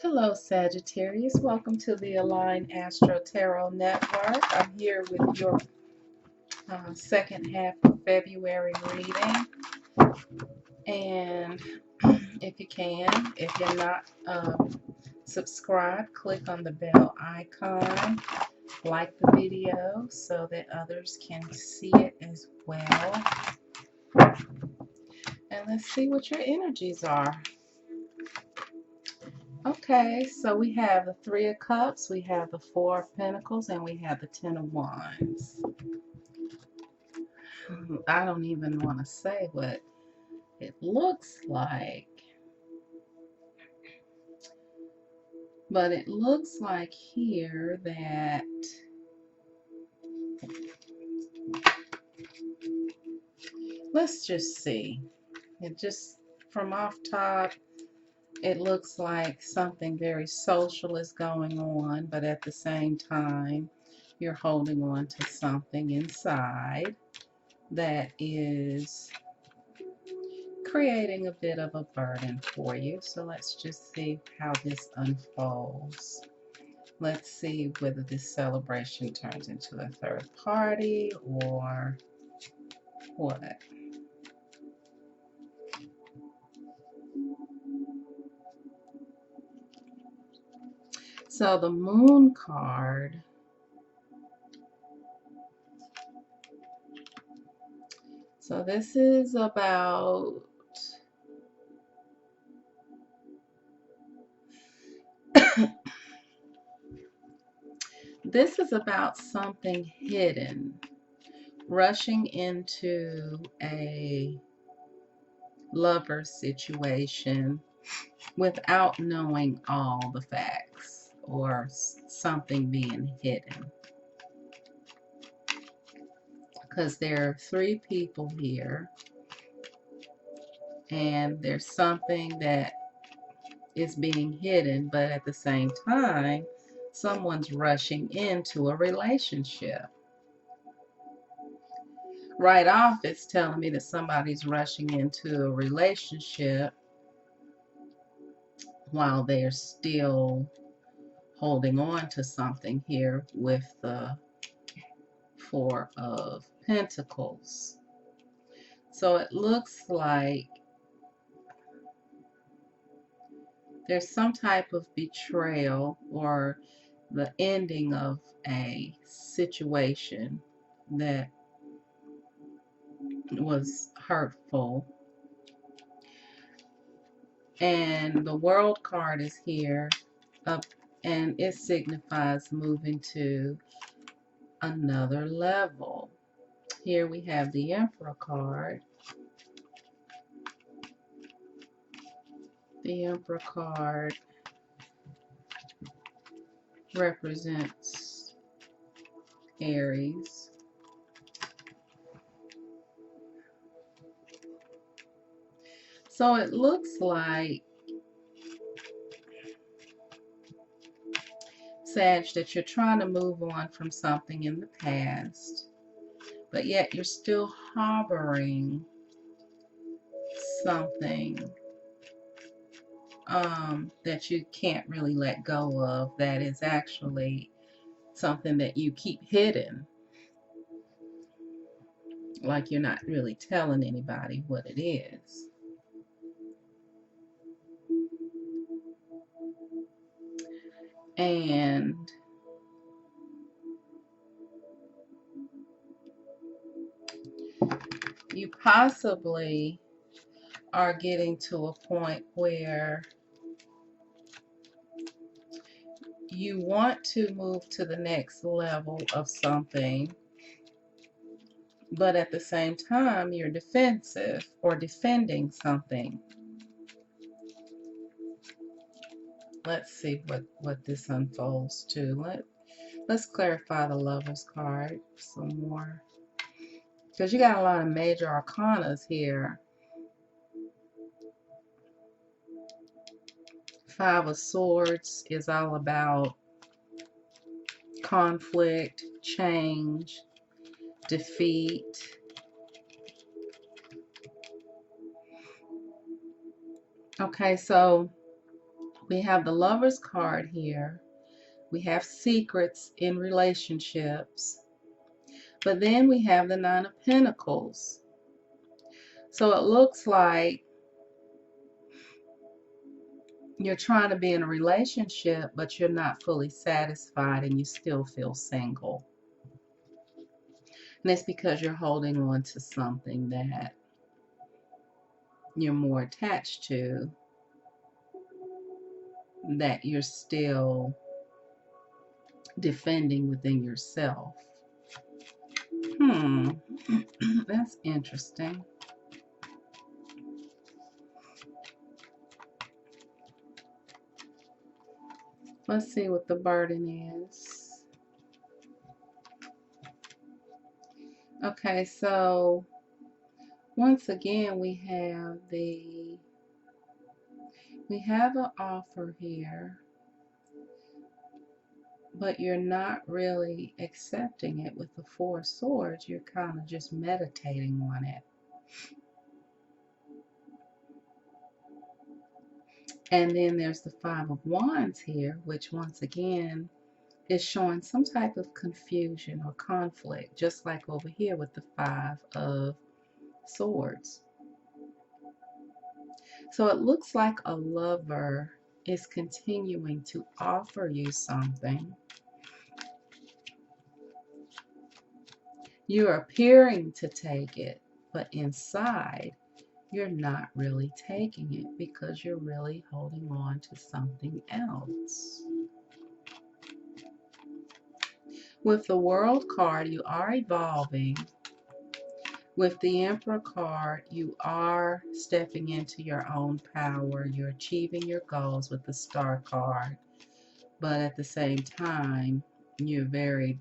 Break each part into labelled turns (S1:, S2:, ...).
S1: Hello, Sagittarius. Welcome to the Align Astro Tarot Network. I'm here with your second half of February reading. And if you're not subscribed, click on the bell icon, like the video so that others can see it as well. And let's see what your energies are. Okay, so we have the Three of Cups, we have the Four of Pentacles, and we have the Ten of Wands. I don't even want to say what it looks like, but it looks like here that let's just see. It just from off top, it looks like something very social is going on, but at the same time, you're holding on to something inside that is creating a bit of a burden for you. So let's just see how this unfolds. Let's see whether this celebration turns into a third party or what. So the Moon card, so this is about this is about something hidden, rushing into a lover situation without knowing all the facts or something being hidden. Because there are three people here, and there's something that is being hidden, but at the same time, someone's rushing into a relationship. Right off, it's telling me that somebody's rushing into a relationship while they're still holding on to something here with the Four of Pentacles. So it looks like there's some type of betrayal or the ending of a situation that was hurtful. And the World card is here up, and it signifies moving to another level. Here we have the Emperor card. The Emperor card represents Aries. So it looks like, Sag, that you're trying to move on from something in the past, but yet you're still harboring something that you can't really let go of, that is actually something that you keep hidden. Like you're not really telling anybody what it is. And you possibly are getting to a point where you want to move to the next level of something, but at the same time you're defensive or defending something. Let's see what this unfolds to. Let's clarify the Lovers card some more, because you got a lot of major arcanas here. Five of Swords is all about conflict, change, defeat. Okay, so We have the Lovers card here. We have secrets in relationships. But then we have the Nine of Pentacles. So it looks like you're trying to be in a relationship, but you're not fully satisfied and you still feel single. And it's because you're holding on to something that you're more attached to, that you're still defending within yourself. That's interesting. Let's see what the burden is. Okay, so once again we have an offer here, but you're not really accepting it with the Four of Swords. You're kind of just meditating on it. And then there's the Five of Wands here, which once again is showing some type of confusion or conflict, just like over here with the Five of Swords. So it looks like a lover is continuing to offer you something. You're appearing to take it, but inside you're not really taking it because you're really holding on to something else. With the World card, you are evolving. With the Emperor card, you are stepping into your own power. You're achieving your goals with the Star card. But at the same time, you're very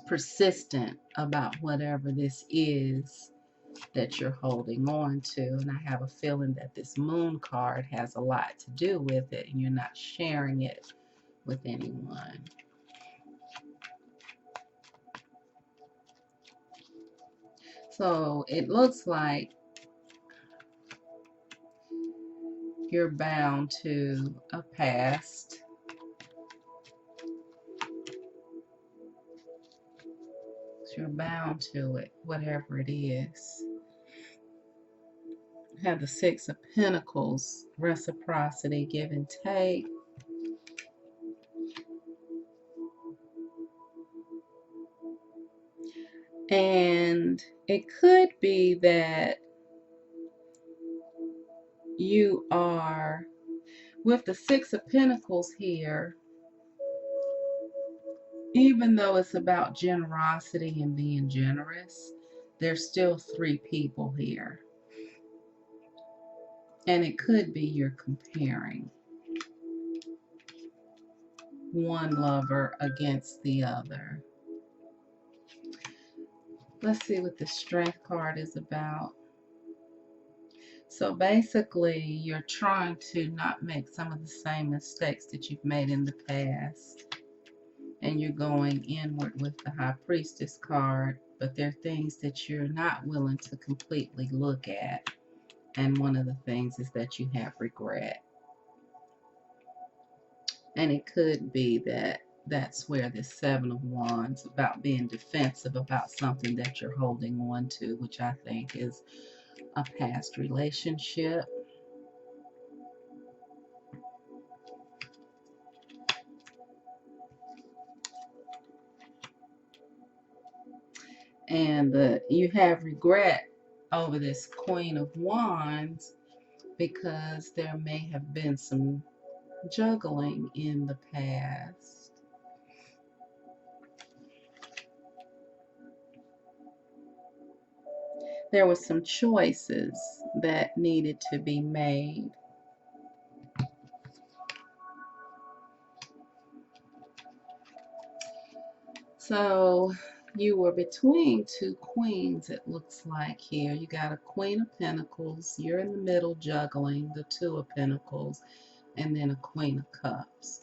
S1: persistent about whatever this is that you're holding on to. And I have a feeling that this Moon card has a lot to do with it, and you're not sharing it with anyone. So it looks like you're bound to a past. You're bound to it, whatever it is. Have the Six of Pentacles, reciprocity, give and take. And it could be that you are, with the Six of Pentacles here, even though it's about generosity and being generous, there's still three people here. And it could be you're comparing one lover against the other. Let's see what the Strength card is about. So basically, you're trying to not make some of the same mistakes that you've made in the past. And you're going inward with the High Priestess card, but there are things that you're not willing to completely look at. And one of the things is that you have regret. And it could be that that's where this Seven of Wands, about being defensive about something that you're holding on to, which I think is a past relationship. And you have regret over this Queen of Wands because there may have been some juggling in the past. There were some choices that needed to be made. So you were between two queens, it looks like here. You got a Queen of Pentacles. You're in the middle juggling the Two of Pentacles, and then a Queen of Cups.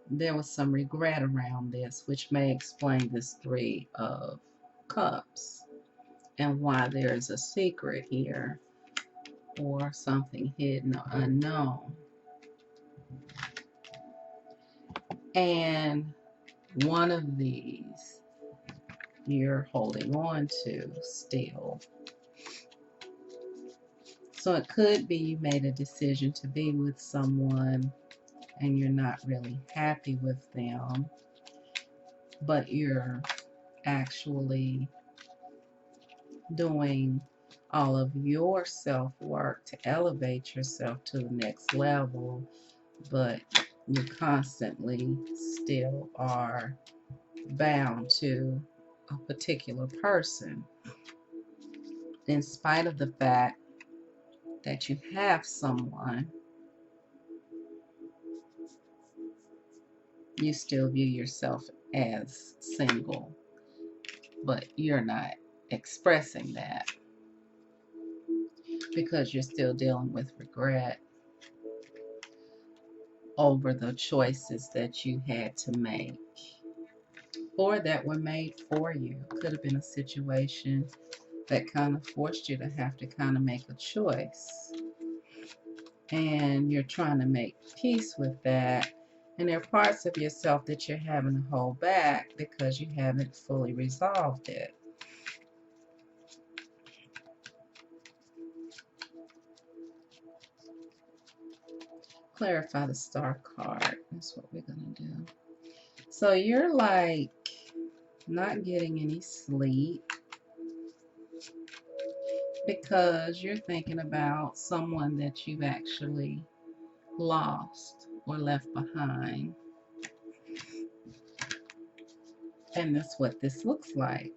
S1: There was some regret around this, which may explain this Three of Cups and why there's a secret here. or something hidden or unknown. And one of these you're holding on to still. So it could be you made a decision to be with someone and you're not really happy with them, but you're actually doing all of your self-work to elevate yourself to the next level, but you constantly still are bound to a particular person in spite of the fact that you have someone. You still view yourself as single, but you're not expressing that because you're still dealing with regret over the choices that you had to make or that were made for you. Could have been a situation that kind of forced you to have to kind of make a choice, and you're trying to make peace with that, and there are parts of yourself that you're having to hold back because you haven't fully resolved it. Clarify the star card. That's what we're going to do. So you're like not getting any sleep because you're thinking about someone that you've actually lost or left behind. And that's what this looks like.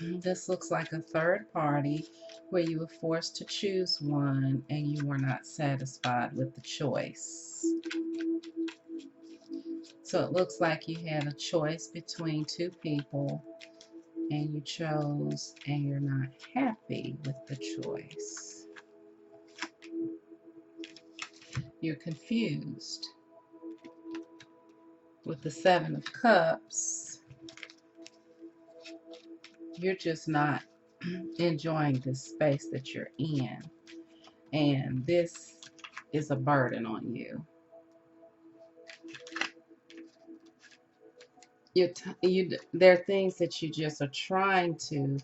S1: This looks like a third party where you were forced to choose one and you were not satisfied with the choice. So it looks like you had a choice between two people and you chose and you're not happy with the choice. You're confused. With the Seven of Cups, you're just not enjoying this space that you're in. And this is a burden on you. There are things that you just are trying to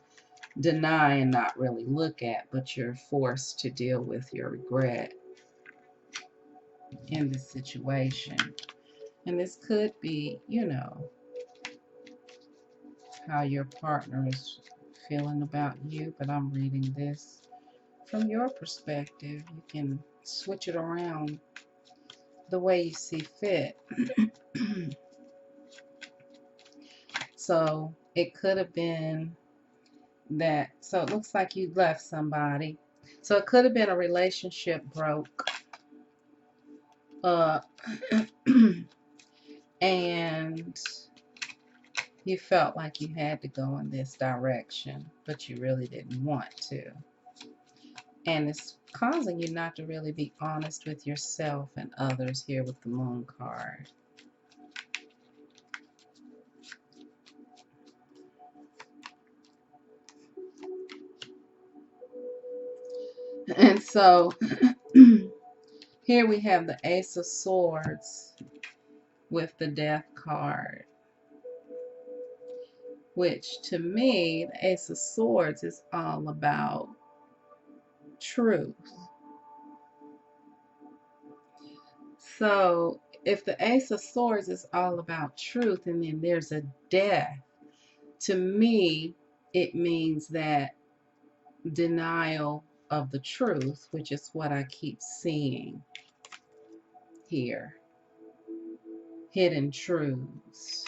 S1: deny and not really look at, but you're forced to deal with your regret in this situation. And this could be, how your partner is feeling about you, but I'm reading this from your perspective. You can switch it around the way you see fit. So it could have been that, so it looks like you left somebody. So it could have been a relationship broke. And you felt like you had to go in this direction, but you really didn't want to. And it's causing you not to really be honest with yourself and others here with the Moon card. And so here we have the Ace of Swords with the Death card, which to me, the Ace of Swords is all about truth. So if the Ace of Swords is all about truth and then there's a death, to me, it means that denial of the truth, which is what I keep seeing here. Hidden truths,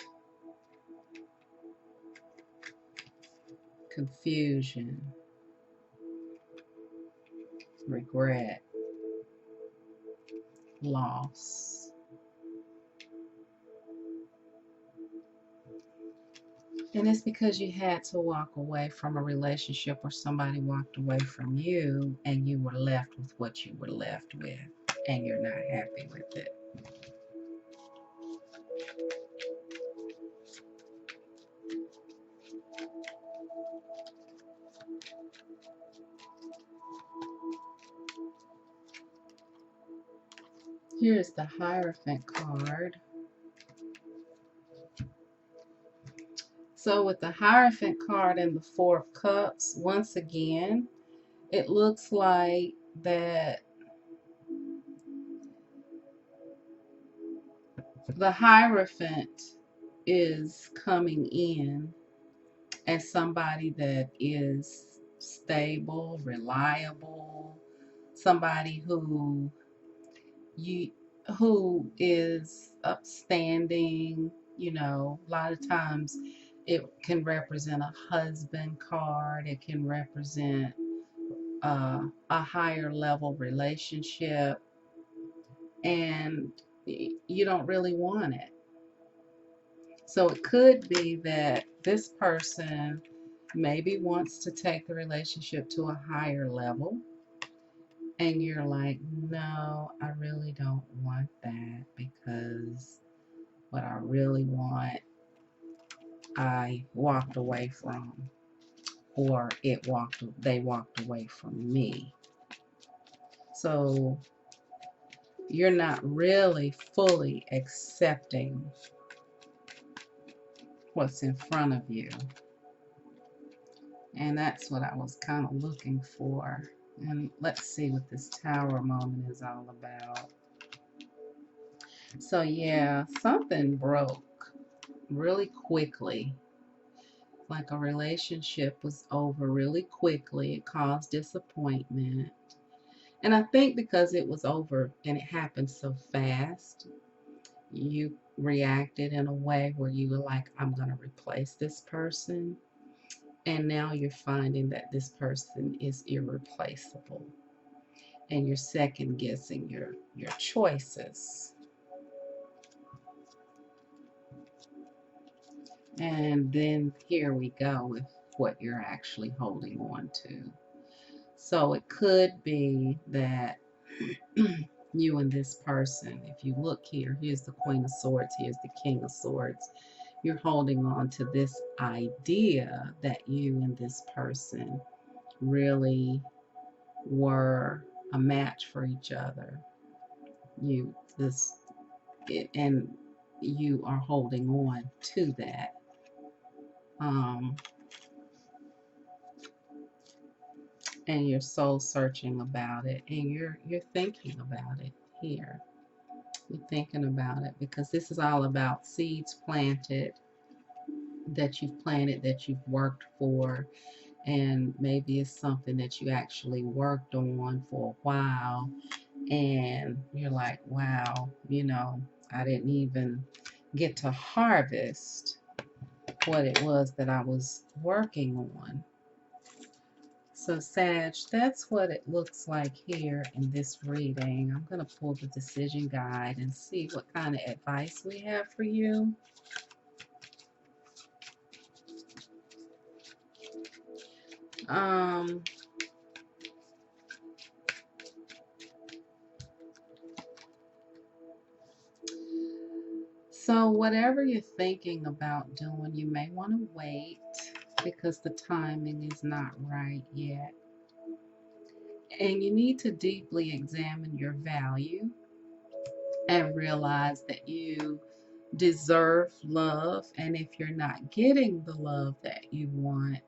S1: confusion, regret, loss. And it's because you had to walk away from a relationship or somebody walked away from you and you were left with what you were left with and you're not happy with it. Here's the Hierophant card. So with the Hierophant card and the Four of Cups, once again, it looks like that the Hierophant is coming in as somebody that is stable, reliable, somebody who is upstanding. You know, a lot of times it can represent a husband card. It can represent a higher level relationship, and you don't really want it. So it could be that this person maybe wants to take the relationship to a higher level, and you're like, no, I really don't want that, because what I really want, I walked away from, or they walked away from me. So you're not really fully accepting what's in front of you. And that's what I was kind of looking for. And let's see what this Tower moment is all about. So yeah, something broke really quickly. Like a relationship was over really quickly. It caused disappointment. And I think because it was over and it happened so fast, you reacted in a way where you were like, I'm going to replace this person. And now you're finding that this person is irreplaceable. And you're second guessing your choices. And then here we go with what you're actually holding on to. So it could be that you and this person, if you look here, here's the Queen of Swords, here's the King of Swords. You're holding on to this idea that you and this person really were a match for each other. And you are holding on to that. And you're soul searching about it, and you're thinking about it here. You're thinking about it because this is all about seeds planted, that you've worked for, and maybe it's something that you actually worked on for a while, and you're like, wow, I didn't even get to harvest what it was that I was working on. So Sag, that's what it looks like here in this reading. I'm going to pull the decision guide and see what kind of advice we have for you. So whatever you're thinking about doing, you may want to wait because the timing is not right yet. And you need to deeply examine your value and realize that you deserve love. And if you're not getting the love that you want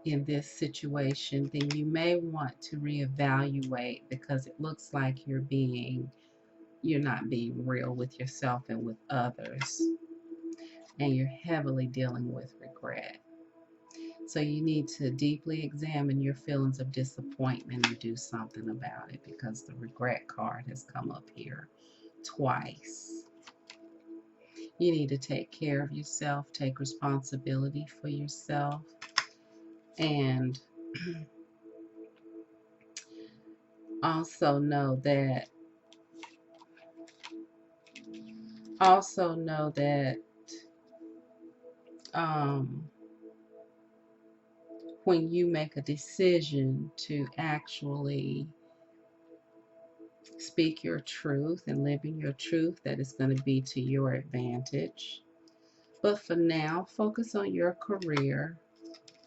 S1: in this situation, then you may want to reevaluate, because it looks like you're not being real with yourself and with others, and you're heavily dealing with regret. So you need to deeply examine your feelings of disappointment and do something about it, because the regret card has come up here twice. You need to take care of yourself, take responsibility for yourself, and also know that when you make a decision to actually speak your truth and live in your truth, that is going to be to your advantage. But for now, focus on your career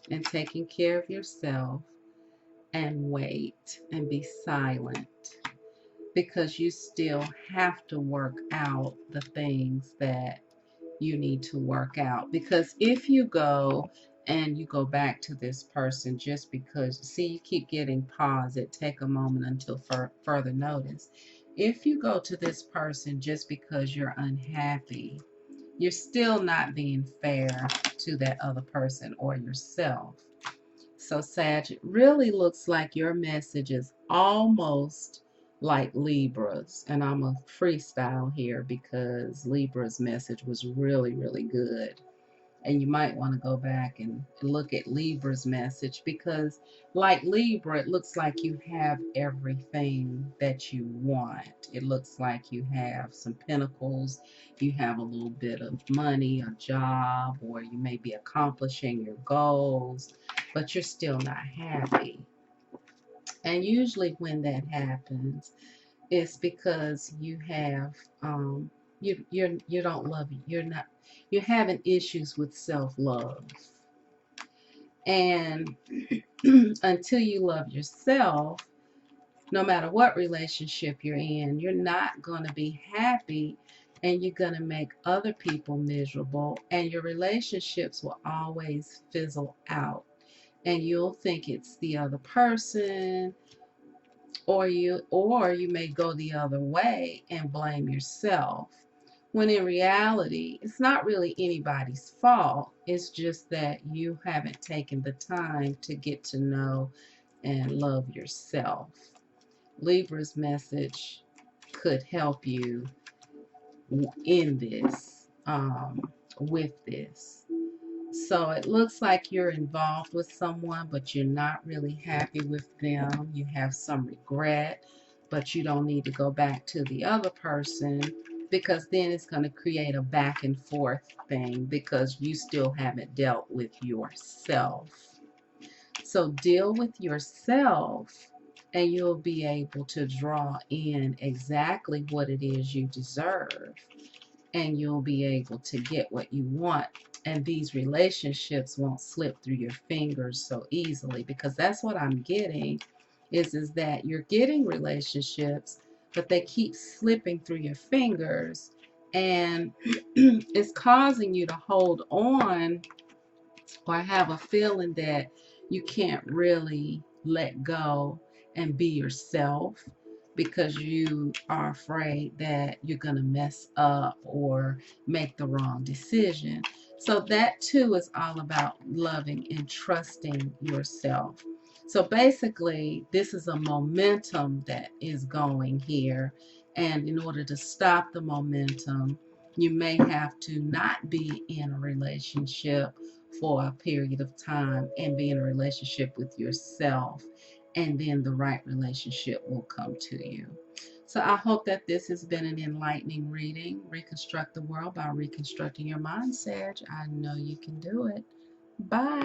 S1: and taking care of yourself, and wait and be silent because you still have to work out the things that you need to work out. Because if you go and you go back to this person just because, see, you keep getting pause it, take a moment until further notice. If you go to this person just because you're unhappy, you're still not being fair to that other person or yourself. So, Sag, it really looks like your message is almost like Libra's. And I'm a freestyle here because Libra's message was really, really good. And you might want to go back and look at Libra's message because, like Libra, it looks like you have everything that you want. It looks like you have some pentacles, you have a little bit of money, a job, or you may be accomplishing your goals, but you're still not happy. And usually, when that happens, it's because you have you don't love you. You're having issues with self-love. And until you love yourself, no matter what relationship you're in, you're not going to be happy, and you're going to make other people miserable, and your relationships will always fizzle out. And you'll think it's the other person, or you may go the other way and blame yourself, when in reality it's not really anybody's fault. It's just that you haven't taken the time to get to know and love yourself. Libra's message could help you in this, with this. So it looks like you're involved with someone, but you're not really happy with them. You have some regret, but you don't need to go back to the other person, because then it's going to create a back and forth thing because you still haven't dealt with yourself. So deal with yourself, and you'll be able to draw in exactly what it is you deserve, and you'll be able to get what you want. And these relationships won't slip through your fingers so easily, because that's what I'm getting is that you're getting relationships, but they keep slipping through your fingers, and it's causing you to hold on or have a feeling that you can't really let go and be yourself, because you are afraid that you're going to mess up or make the wrong decision. So that too is all about loving and trusting yourself. So basically, this is a momentum that is going here. And in order to stop the momentum, you may have to not be in a relationship for a period of time and be in a relationship with yourself, and then the right relationship will come to you. So I hope that this has been an enlightening reading. Reconstruct the world by reconstructing your mind, Sag. I know you can do it. Bye.